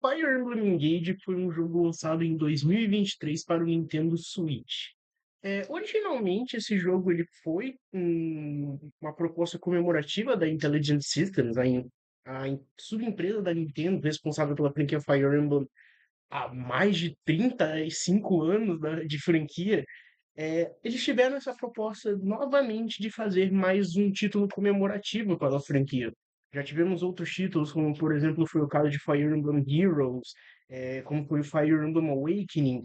Fire Emblem Engage foi um jogo lançado em 2023 para o Nintendo Switch. Originalmente, esse jogo ele foi uma proposta comemorativa da Intelligent Systems, a subempresa da Nintendo responsável pela franquia Fire Emblem há mais de 35 anos de franquia. Eles tiveram essa proposta novamente de fazer mais um título comemorativo para a franquia. Já tivemos outros títulos, como por exemplo foi o caso de Fire Emblem Heroes, como foi o Fire Emblem Awakening,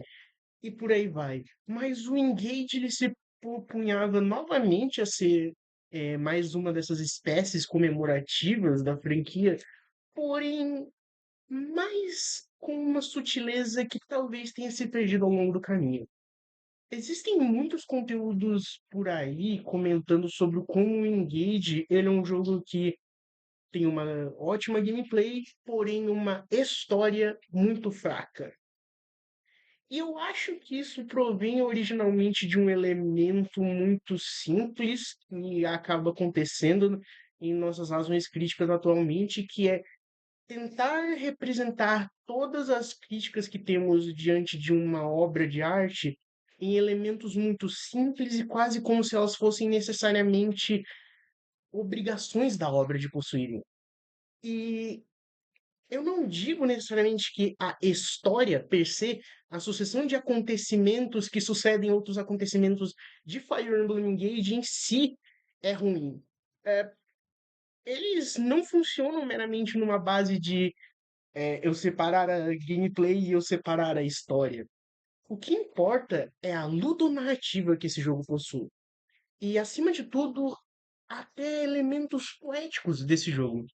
e por aí vai. Mas o Engage ele se propunhava novamente a ser mais uma dessas espécies comemorativas da franquia, porém mais com uma sutileza que talvez tenha se perdido ao longo do caminho. Existem muitos conteúdos por aí comentando sobre como o Engage ele é um jogo que tem uma ótima gameplay, porém uma história muito fraca. E eu acho que isso provém originalmente de um elemento muito simples e acaba acontecendo em nossas razões críticas atualmente, que é tentar representar todas as críticas que temos diante de uma obra de arte em elementos muito simples e quase como se elas fossem necessariamente obrigações da obra de possuírem. E eu não digo necessariamente que a história per se, a sucessão de acontecimentos que sucedem outros acontecimentos de Fire Emblem Engage em si é ruim. É, eles não funcionam meramente numa base de eu separar a gameplay e eu separar a história. O que importa é a ludonarrativa que esse jogo possui. E, acima de tudo, até elementos poéticos desse jogo.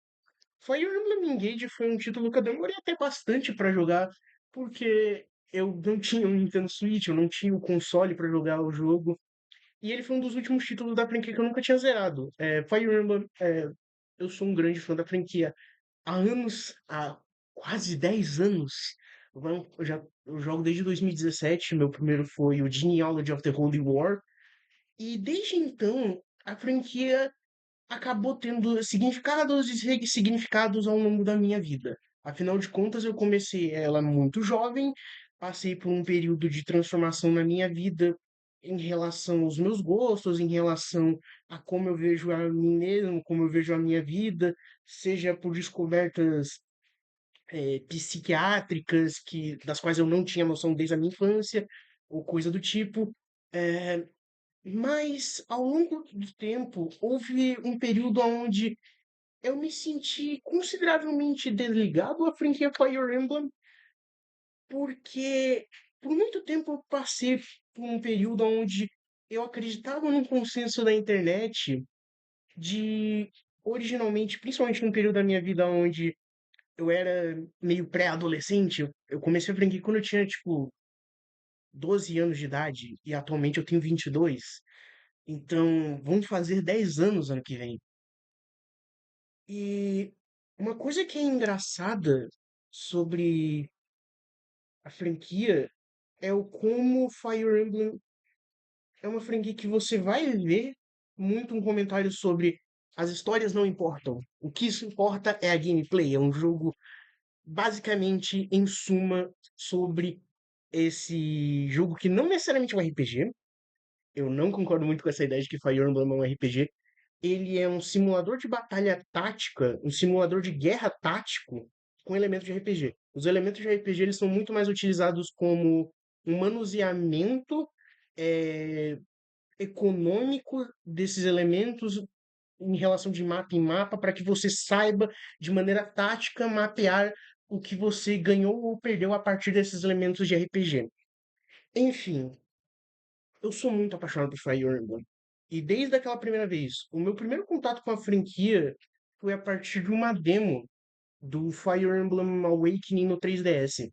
Fire Emblem Engage foi um título que eu demorei até bastante para jogar, porque eu não tinha um Nintendo Switch, eu não tinha o console para jogar o jogo. E ele foi um dos últimos títulos da franquia que eu nunca tinha zerado. Fire Emblem, eu sou um grande fã da franquia há anos, há quase 10 anos. Eu jogo desde 2017. Meu primeiro foi o Genealogy of the Holy War. E desde então, a franquia acabou tendo significados e significados ao longo da minha vida. Afinal de contas, eu comecei ela muito jovem, passei por um período de transformação na minha vida em relação aos meus gostos, em relação a como eu vejo a mim mesmo, como eu vejo a minha vida, seja por descobertas psiquiátricas das quais eu não tinha noção desde a minha infância, ou coisa do tipo. Eh, mas ao longo do tempo houve um período onde eu me senti consideravelmente desligado à franquia Fire Emblem, porque por muito tempo eu passei por um período onde eu acreditava num consenso da internet de originalmente, principalmente num período da minha vida onde eu era meio pré-adolescente. Eu comecei a franquia quando eu tinha, tipo, 12 anos de idade e atualmente eu tenho 22. Então, vão fazer 10 anos ano que vem. E uma coisa que é engraçada sobre a franquia é o como Fire Emblem é uma franquia que você vai ver muito um comentário sobre as histórias não importam. O que isso importa é a gameplay. É um jogo basicamente, em suma, sobre esse jogo que não necessariamente é um RPG. Eu não concordo muito com essa ideia de que Fire Emblem é um RPG. Ele é um simulador de batalha tática, um simulador de guerra tático com elementos de RPG. Os elementos de RPG eles são muito mais utilizados como um manuseamento eh, econômico desses elementos em relação de mapa em mapa, para que você saiba de maneira tática mapear o que você ganhou ou perdeu a partir desses elementos de RPG. Enfim, eu sou muito apaixonado por Fire Emblem. E desde aquela primeira vez, o meu primeiro contato com a franquia foi a partir de uma demo do Fire Emblem Awakening no 3DS.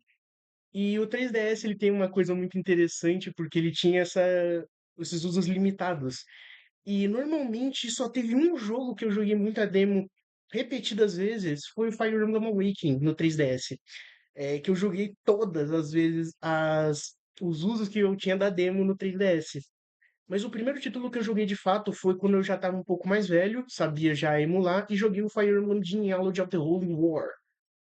E o 3DS ele tem uma coisa muito interessante porque ele tinha esses usos limitados. E normalmente só teve um jogo que eu joguei muita demo repetidas vezes, foi o Fire Emblem Awakening no 3DS. Que eu joguei todas as vezes os usos que eu tinha da demo no 3DS. Mas o primeiro título que eu joguei de fato foi quando eu já estava um pouco mais velho, sabia já emular, e joguei o Fire Emblem Genealogy of the Holy War.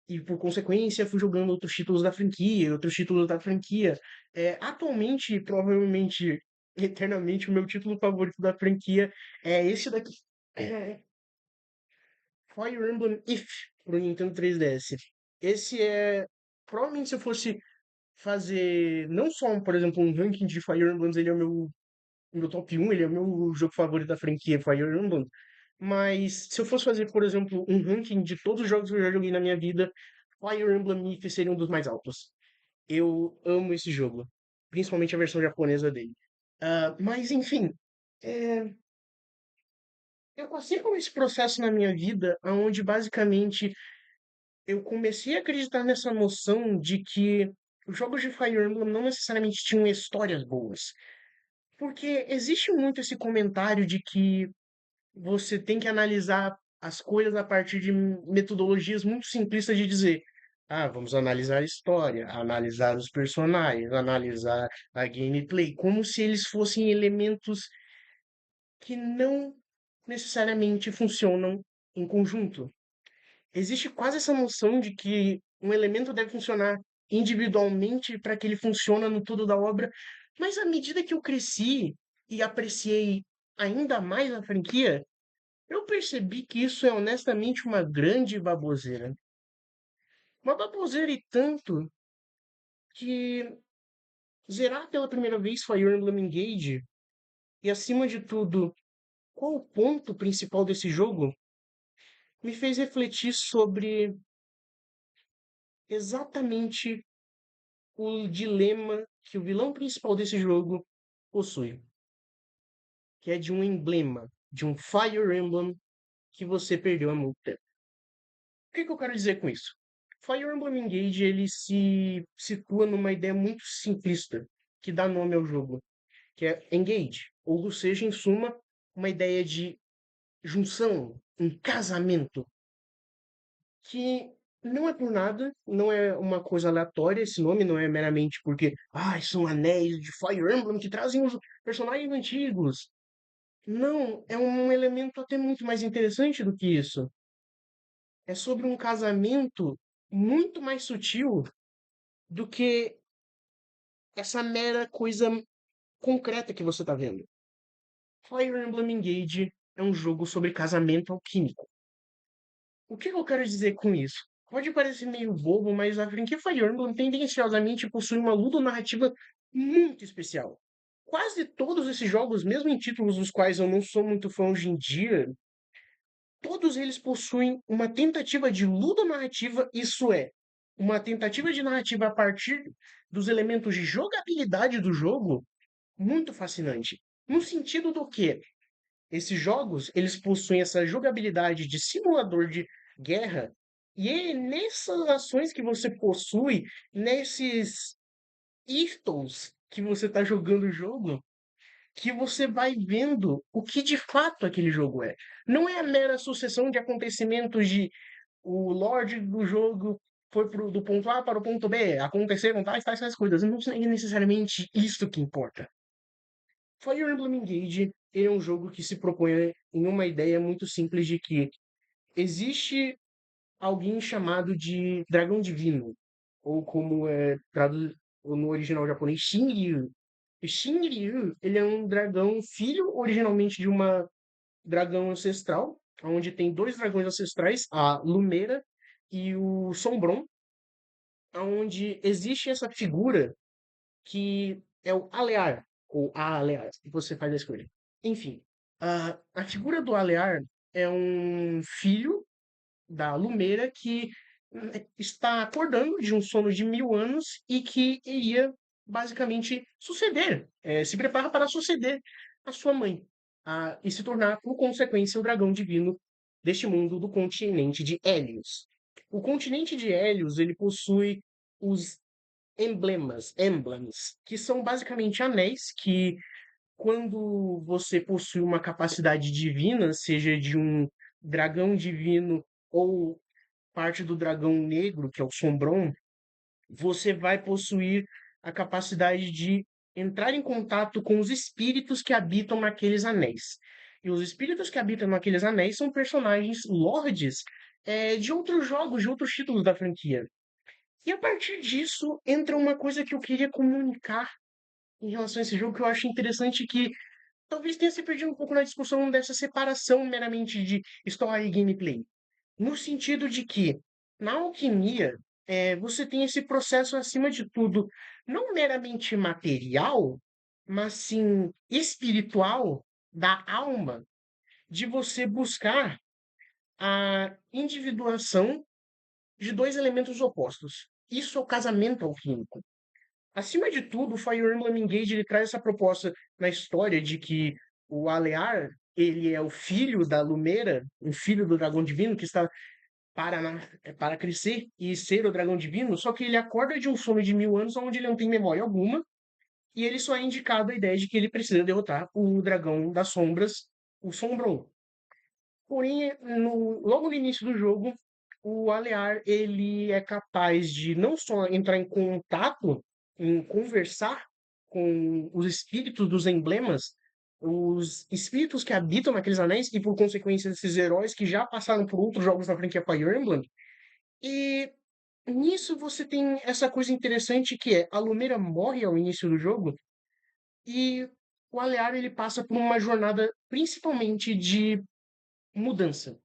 e por consequência fui jogando outros títulos da franquia, outros títulos da franquia. Atualmente, provavelmente, eternamente, o meu título favorito da franquia é esse daqui. É Fire Emblem If pro Nintendo 3DS. Esse é. Provavelmente se eu fosse fazer não só, por exemplo, um ranking de Fire Emblems, ele é o meu top 1, ele é o meu jogo favorito da franquia Fire Emblem. Mas se eu fosse fazer, por exemplo, um ranking de todos os jogos que eu já joguei na minha vida, Fire Emblem If seria um dos mais altos. Eu amo esse jogo, principalmente a versão japonesa dele. Mas enfim, é, eu passei por esse processo na minha vida, onde basicamente eu comecei a acreditar nessa noção de que os jogos de Fire Emblem não necessariamente tinham histórias boas. Porque existe muito esse comentário de que você tem que analisar as coisas a partir de metodologias muito simplistas de dizer, vamos analisar a história, analisar os personagens, analisar a gameplay, como se eles fossem elementos que não necessariamente funcionam em conjunto. Existe quase essa noção de que um elemento deve funcionar individualmente para que ele funcione no todo da obra, mas à medida que eu cresci e apreciei ainda mais a franquia, eu percebi que isso é honestamente uma grande baboseira. Uma baboseira e tanto que zerar pela primeira vez Fire Emblem Engage e, acima de tudo, qual o ponto principal desse jogo, me fez refletir sobre exatamente o dilema que o vilão principal desse jogo possui, que é de um emblema, de um Fire Emblem que você perdeu há muito tempo. O que eu quero dizer com isso? Fire Emblem Engage ele se situa numa ideia muito simplista que dá nome ao jogo, que é Engage, ou seja, em suma, uma ideia de junção, um casamento, que não é por nada, não é uma coisa aleatória, esse nome não é meramente porque, são anéis de Fire Emblem que trazem os personagens antigos. Não, é um elemento até muito mais interessante do que isso. É sobre um casamento muito mais sutil do que essa mera coisa concreta que você está vendo. Fire Emblem Engage é um jogo sobre casamento alquímico. O que eu quero dizer com isso? Pode parecer meio bobo, mas a franquia Fire Emblem tendenciosamente possui uma ludonarrativa muito especial. Quase todos esses jogos, mesmo em títulos dos quais eu não sou muito fã hoje em dia, todos eles possuem uma tentativa de ludonarrativa, isso é, uma tentativa de narrativa a partir dos elementos de jogabilidade do jogo, muito fascinante. No sentido do que esses jogos, eles possuem essa jogabilidade de simulador de guerra, e é nessas ações que você possui, nesses ithos que você está jogando o jogo, que você vai vendo o que de fato aquele jogo é. Não é a mera sucessão de acontecimentos de o Lorde do jogo foi do ponto A para o ponto B, aconteceram tais coisas. Não é necessariamente isso que importa. Fire Emblem Engage é um jogo que se propõe em uma ideia muito simples de que existe alguém chamado de dragão divino, ou como é traduzido no original japonês, Shinryu. E Shinryu, ele é um dragão filho originalmente de uma dragão ancestral, onde tem dois dragões ancestrais, a Lumeira e o Sombron, onde existe essa figura que é o Alear, ou a Alear, que você faz a escolha. Enfim, a figura do Alear é um filho da Lumeira que está acordando de um sono de 1000 anos e que iria basicamente suceder, se prepara para suceder a sua mãe e se tornar, por consequência, o dragão divino deste mundo do continente de Hélios. O continente de Hélios ele possui os emblems, que são basicamente anéis que, quando você possui uma capacidade divina, seja de um dragão divino ou parte do dragão negro, que é o Sombron, você vai possuir a capacidade de entrar em contato com os espíritos que habitam naqueles anéis. E os espíritos que habitam naqueles anéis são personagens lordes de outros jogos, de outros títulos da franquia. E a partir disso entra uma coisa que eu queria comunicar em relação a esse jogo, que eu acho interessante, que talvez tenha se perdido um pouco na discussão dessa separação meramente de história e gameplay. No sentido de que, na alquimia, você tem esse processo, acima de tudo, não meramente material, mas sim espiritual, da alma, de você buscar a individuação de dois elementos opostos. Isso é o casamento alquímico. Acima de tudo, o Fire Emblem Engage ele traz essa proposta na história de que o Alear ele é o filho da Lumera, o filho do dragão divino que está para crescer e ser o dragão divino, só que ele acorda de um sono de 1000 anos onde ele não tem memória alguma e ele só é indicado a ideia de que ele precisa derrotar o dragão das sombras, o Sombron. Porém, logo no início do jogo, o Alear ele é capaz de não só entrar em contato, em conversar com os espíritos dos emblemas, os espíritos que habitam naqueles anéis e, por consequência, esses heróis que já passaram por outros jogos da franquia Fire Emblem. E nisso você tem essa coisa interessante que é a Lumira morre ao início do jogo e o Alear ele passa por uma jornada principalmente de mudança.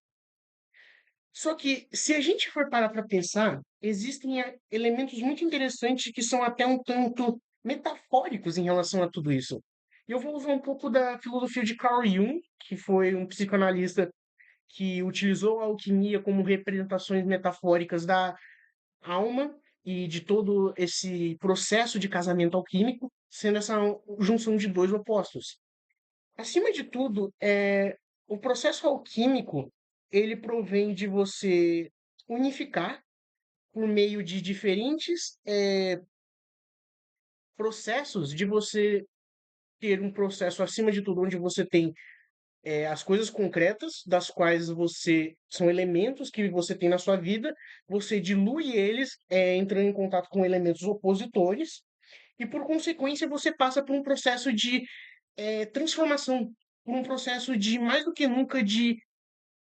Só que, se a gente for parar para pensar, existem elementos muito interessantes que são até um tanto metafóricos em relação a tudo isso. E eu vou usar um pouco da filosofia de Carl Jung, que foi um psicanalista que utilizou a alquimia como representações metafóricas da alma e de todo esse processo de casamento alquímico, sendo essa junção de dois opostos. Acima de tudo, o processo alquímico, ele provém de você unificar por meio de diferentes processos, de você ter um processo acima de tudo, onde você tem as coisas concretas, das quais você são elementos que você tem na sua vida, você dilui eles, entrando em contato com elementos opositores, e por consequência você passa por um processo de transformação, por um processo de mais do que nunca de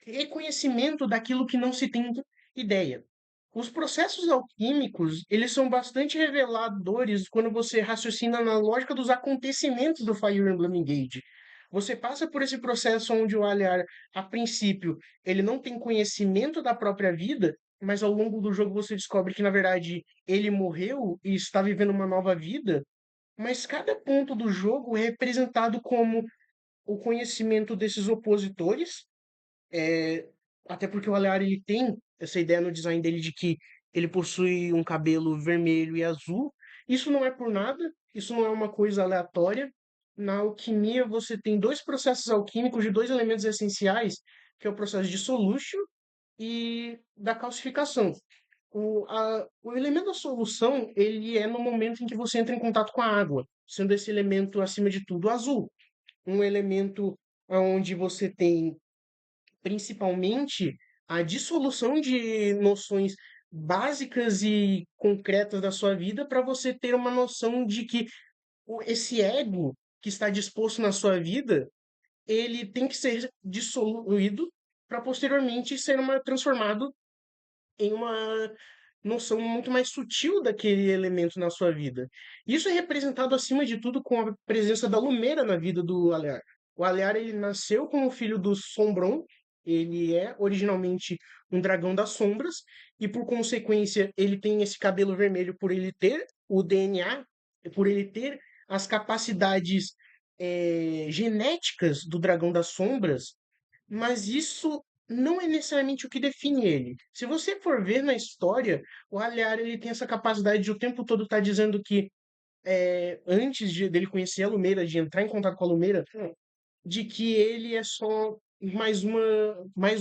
reconhecimento daquilo que não se tem ideia. Os processos alquímicos, eles são bastante reveladores quando você raciocina na lógica dos acontecimentos do Fire Emblem Engage. Você passa por esse processo onde o Aliar, a princípio, ele não tem conhecimento da própria vida, mas ao longo do jogo você descobre que, na verdade, ele morreu e está vivendo uma nova vida, mas cada ponto do jogo é representado como o conhecimento desses opositores, até porque o Aleari ele tem essa ideia no design dele de que ele possui um cabelo vermelho e azul. Isso não é por nada, isso não é uma coisa aleatória. Na alquimia, você tem dois processos alquímicos de dois elementos essenciais, que é o processo de solution e da calcificação. O elemento da solução, ele é no momento em que você entra em contato com a água, sendo esse elemento, acima de tudo, azul. Um elemento onde você tem principalmente a dissolução de noções básicas e concretas da sua vida para você ter uma noção de que esse ego que está disposto na sua vida, ele tem que ser dissoluído para posteriormente ser transformado em uma noção muito mais sutil daquele elemento na sua vida. Isso é representado, acima de tudo, com a presença da Lumera na vida do Alear. O Alear ele nasceu como filho do Sombron, ele é originalmente um dragão das sombras, e por consequência ele tem esse cabelo vermelho por ele ter o DNA, por ele ter as capacidades genéticas do dragão das sombras, mas isso não é necessariamente o que define ele. Se você for ver na história, o Raleigh ele tem essa capacidade de o tempo todo estar dizendo que antes dele conhecer a Lumeira, de entrar em contato com a Lumeira, de que ele é só mais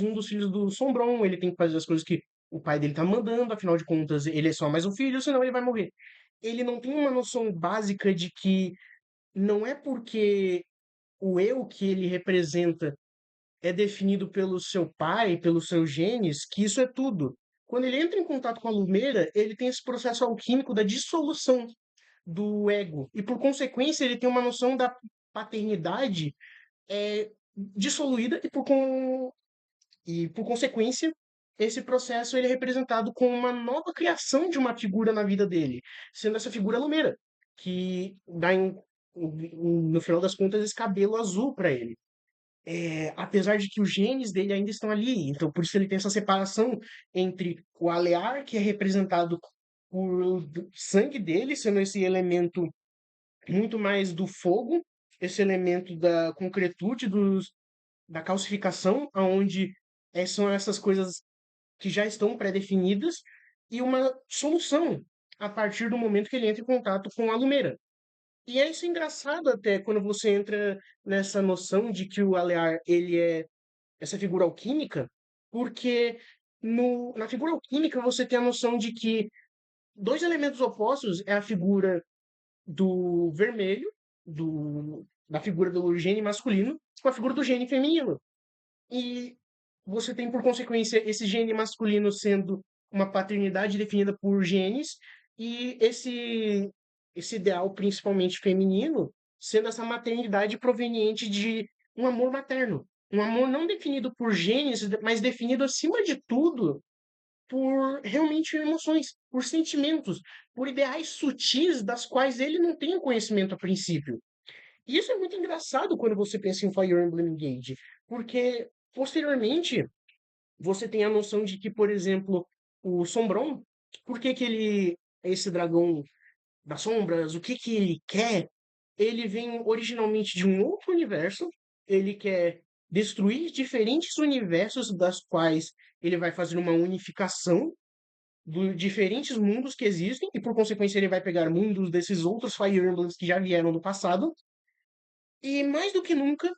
um dos filhos do Sombron, ele tem que fazer as coisas que o pai dele tá mandando, afinal de contas, ele é só mais um filho, senão ele vai morrer. Ele não tem uma noção básica de que não é porque o eu que ele representa é definido pelo seu pai, pelos seus genes, que isso é tudo. Quando ele entra em contato com a Lumeira, ele tem esse processo alquímico da dissolução do ego. E, por consequência, ele tem uma noção da paternidade dissoluída e, por consequência, esse processo ele é representado com uma nova criação de uma figura na vida dele, sendo essa figura Lumeira, que dá no final das contas esse cabelo azul para ele. Apesar de que os genes dele ainda estão ali, então por isso ele tem essa separação entre o Alear, que é representado por sangue dele, sendo esse elemento muito mais do fogo, esse elemento da concretude, da calcificação, aonde são essas coisas que já estão pré-definidas, e uma solução a partir do momento que ele entra em contato com a lumeira. E é isso engraçado até quando você entra nessa noção de que o Alear ele é essa figura alquímica, porque na figura alquímica você tem a noção de que dois elementos opostos é a figura do vermelho, da figura do gene masculino, com a figura do gene feminino. E você tem, por consequência, esse gene masculino sendo uma paternidade definida por genes, e esse ideal, principalmente feminino, sendo essa maternidade proveniente de um amor materno. Um amor não definido por genes, mas definido, acima de tudo, por realmente emoções, por sentimentos, por ideais sutis das quais ele não tem conhecimento a princípio. E isso é muito engraçado quando você pensa em Fire Emblem Engage, porque posteriormente você tem a noção de que, por exemplo, o Sombron, por que que ele é esse dragão das sombras, o que que ele quer? Ele vem originalmente de um outro universo, ele quer destruir diferentes universos das quais ele vai fazer uma unificação dos diferentes mundos que existem, e por consequência ele vai pegar mundos desses outros Fire Emblems que já vieram do passado, e mais do que nunca,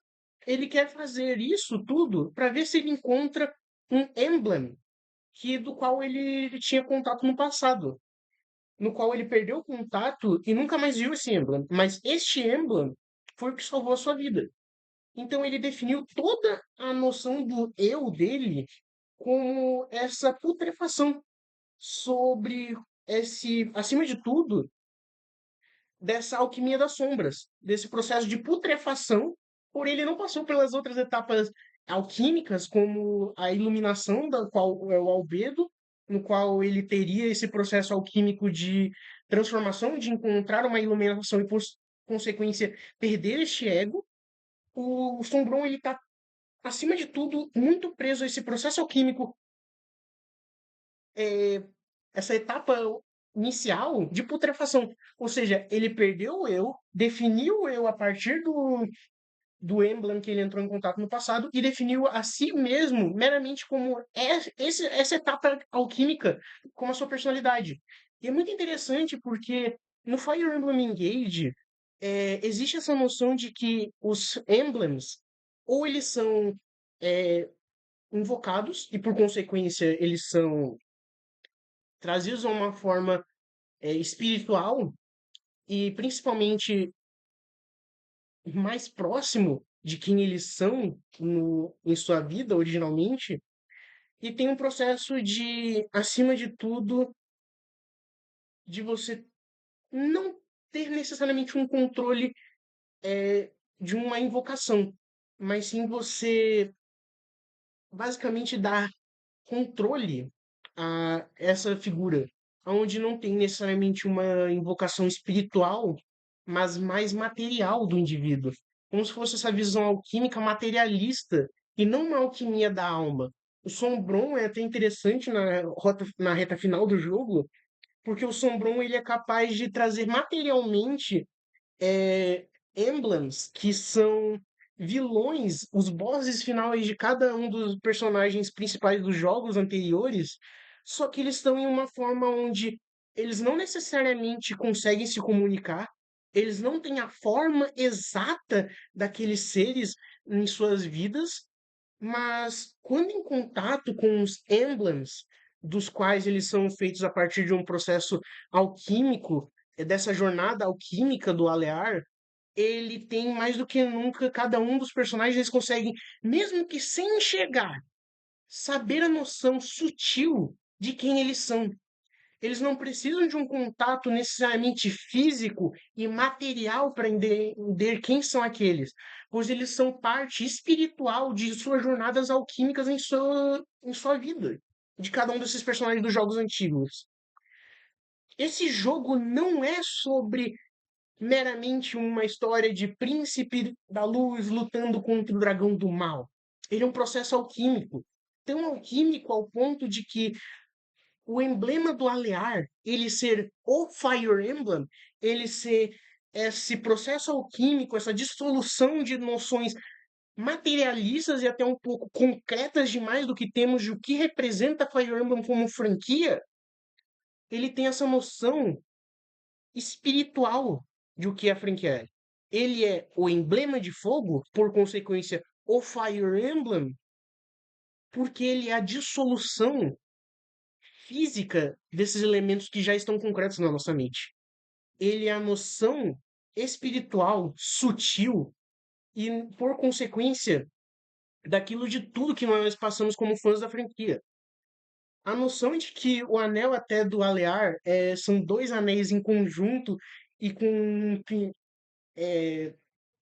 ele quer fazer isso tudo para ver se ele encontra um emblem do qual ele tinha contato no passado, no qual ele perdeu o contato e nunca mais viu esse emblem. Mas este emblem foi o que salvou a sua vida. Então ele definiu toda a noção do eu dele como essa putrefação sobre esse, acima de tudo, dessa alquimia das sombras, desse processo de putrefação, porém ele não passou pelas outras etapas alquímicas, como a iluminação, da qual é o albedo, no qual ele teria esse processo alquímico de transformação, de encontrar uma iluminação e, por consequência, perder este ego. O Sombron, ele está, acima de tudo, muito preso a esse processo alquímico, é, essa etapa inicial de putrefação. Ou seja, ele perdeu o eu, definiu o eu a partir do emblem que ele entrou em contato no passado e definiu a si mesmo meramente como essa etapa alquímica, como a sua personalidade. E é muito interessante porque no Fire Emblem Engage existe essa noção de que os emblems ou eles são é, invocados e por consequência eles são trazidos a uma forma espiritual e principalmente mais próximo de quem eles são em sua vida originalmente, e tem um processo de, acima de tudo, de você não ter necessariamente um controle de uma invocação, mas sim você basicamente dar controle a essa figura, onde não tem necessariamente uma invocação espiritual, mas mais material do indivíduo, como se fosse essa visão alquímica materialista e não uma alquimia da alma. O Sombron é até interessante na reta final do jogo, porque o Sombron ele é capaz de trazer materialmente emblems que são vilões, os bosses finais de cada um dos personagens principais dos jogos anteriores, só que eles estão em uma forma onde eles não necessariamente conseguem se comunicar, eles não têm a forma exata daqueles seres em suas vidas, mas quando em contato com os emblems, dos quais eles são feitos a partir de um processo alquímico, dessa jornada alquímica do Alear, ele tem mais do que nunca, cada um dos personagens eles conseguem, mesmo que sem enxergar, saber a noção sutil de quem eles são. Eles não precisam de um contato necessariamente físico e material para entender quem são aqueles, pois eles são parte espiritual de suas jornadas alquímicas em sua vida. de cada um desses personagens dos jogos antigos. Esse jogo não é sobre meramente uma história de príncipe da luz lutando contra o dragão do mal. Ele é um processo alquímico. Tão alquímico ao ponto de que o emblema do Alear, ele ser o Fire Emblem, ele ser esse processo alquímico, essa dissolução de noções materialistas e até um pouco concretas demais do que temos de o que representa Fire Emblem como franquia, ele tem essa noção espiritual de o que é a franquia é. Ele é o emblema de fogo, por consequência, o Fire Emblem, porque ele é a dissolução física desses elementos que já estão concretos na nossa mente. Ele é a noção espiritual, sutil e, por consequência, daquilo de tudo que nós passamos como fãs da franquia. A noção de que o anel até do Alear são dois anéis em conjunto e com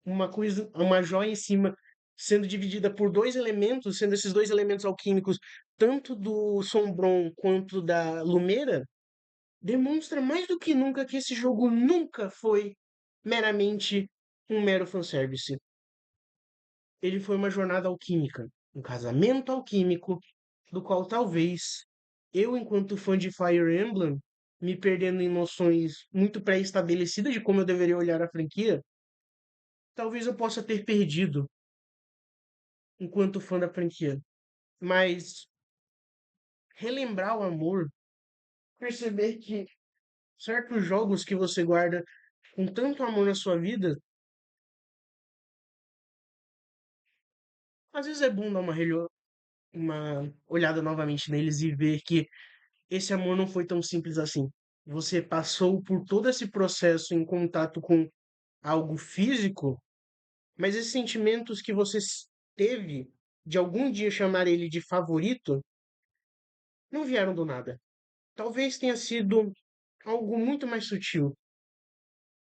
uma coisa, uma joia em cima, sendo dividida por dois elementos, sendo esses dois elementos alquímicos, tanto do Sombron quanto da Lumeira, demonstra mais do que nunca que esse jogo nunca foi meramente um mero fanservice. Ele foi uma jornada alquímica, um casamento alquímico, do qual talvez eu, enquanto fã de Fire Emblem, me perdendo em noções muito pré-estabelecidas de como eu deveria olhar a franquia, talvez eu possa ter perdido enquanto fã da franquia. Mas relembrar o amor, perceber que certos jogos que você guarda com tanto amor na sua vida, às vezes é bom dar uma olhada novamente neles e ver que esse amor não foi tão simples assim. Você passou por todo esse processo em contato com algo físico, mas esses sentimentos que você teve de algum dia chamar ele de favorito não vieram do nada. Talvez tenha sido algo muito mais sutil.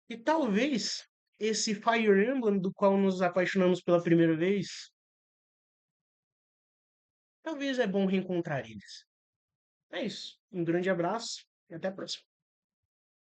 E talvez esse Fire Emblem do qual nos apaixonamos pela primeira vez, talvez é bom reencontrar eles. É isso. Um grande abraço e até a próxima.